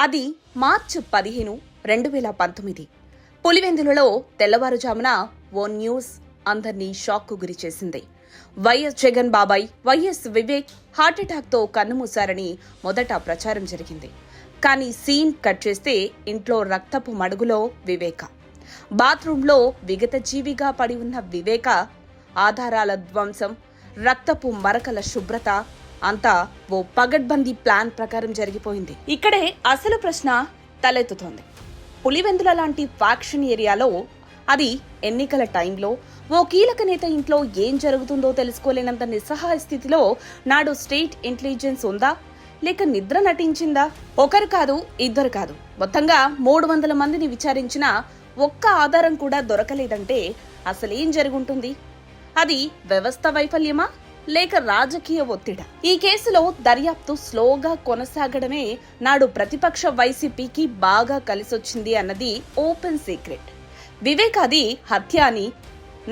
అది మార్చి 15, 2019. పులివెందులలో తెల్లవారుజామున ఓ న్యూస్ అందర్నీ షాక్కు గురి చేసింది. వైఎస్ జగన్ బాబాయ్ వైఎస్ వివేక్ హార్ట్అటాక్తో కన్నుమూశారని మొదట ప్రచారం జరిగింది. కానీ సీన్ కట్ చేస్తే ఇంట్లో రక్తపు మడుగులో వివేక, బాత్రూంలో విగతజీవిగా పడి ఉన్న వివేక, ఆధారాల ధ్వంసం, రక్తపు మరకల శుభ్రత అంతా ఓ పగడ్బందీ ప్లాన్ ప్రకారం జరిగిపోయింది. ఇక్కడే అసలు ప్రశ్న తలెత్తుతోంది. పులివెందుల లాంటి ఫ్యాక్షన్ ఏరియాలో, అది ఎన్నికల టైంలో, ఓ కీలక నేత ఇంట్లో ఏం జరుగుతుందో తెలుసుకోలేనంత నిస్సహాయ స్థితిలో నాడు స్టేట్ ఇంటెలిజెన్స్ ఉందా, లేక నిద్ర నటించిందా? ఒకరు కాదు, ఇద్దరు కాదు, మొత్తంగా 300 మందిని విచారించినా ఒక్క ఆధారం కూడా దొరకలేదంటే అసలేం జరుగుంటుంది? అది వ్యవస్థ వైఫల్యమా, లేక రాజకీయ ఒత్తిడా? ఈ కేసులో దర్యాప్తు స్లోగా కొనసాగడమే నాడు ప్రతిపక్ష వైసీపీకి బాగా కలిసొచ్చింది అన్నది ఓపెన్ సీక్రెట్. వివేక్ అది హత్య అని,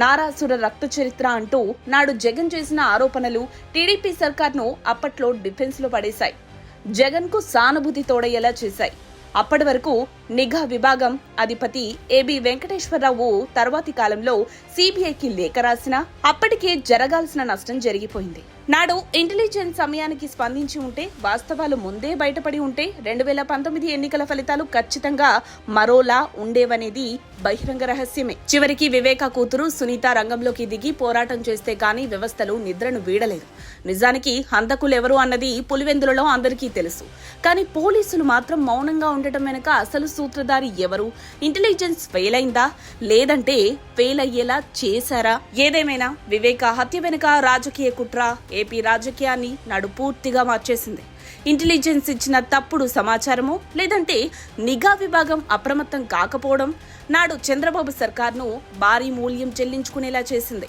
నారాసుర రక్త చరిత్ర అంటూ నాడు జగన్ చేసిన ఆరోపణలు టీడీపీ సర్కార్ను అప్పట్లో డిఫెన్స్ లో పడేశాయి. జగన్ కు సానుభూతి తోడయ్యేలా చేశాయి. అప్పటి వరకు నిఘా విభాగం అధిపతి ఏబి వెంకటేశ్వరరావు తర్వాతి కాలంలో సిబిఐకి లేఖ రాసినా అప్పటికే జరగాల్సిన నష్టం జరిగిపోయింది. నాడు ఇంటెలిజెన్స్ సమయానికి స్పందించి ఉంటే, వాస్తవాలు ముందే బయటపడి ఉంటే 2019 ఎన్నికల ఫలితాలు ఖచ్చితంగా మరోలా ఉండేవనేది బహిరంగ రహస్యమే. చివరికి వివేక కూతురు సునీత రంగంలోకి దిగి పోరాటం చేస్తే కానీ వ్యవస్థలు నిద్రను వీడలేదు. నిజానికి హంతకులెవరు అన్నది పులివెందులలో అందరికీ తెలుసు. కానీ పోలీసులు మాత్రం మౌనంగా ఉండటం వెనుక అసలు సూత్రధారి ఎవరు? ఇంటెలిజెన్స్ ఫెయిల్ అయిందా, లేదంటే ఫెయిల్ అయ్యేలా చేశారా? ఏదేమైనా వివేక హత్య వెనుక రాజకీయ కుట్ర ఏపీ రాజకీయాన్ని నాడు పూర్తిగా మార్చేసింది. ఇంటెలిజెన్స్ ఇచ్చిన తప్పుడు సమాచారమో, లేదంటే నిఘా విభాగం అప్రమత్తం కాకపోవడం నాడు చంద్రబాబు సర్కార్ను భారీ మూల్యం చెల్లించుకునేలా చేసింది.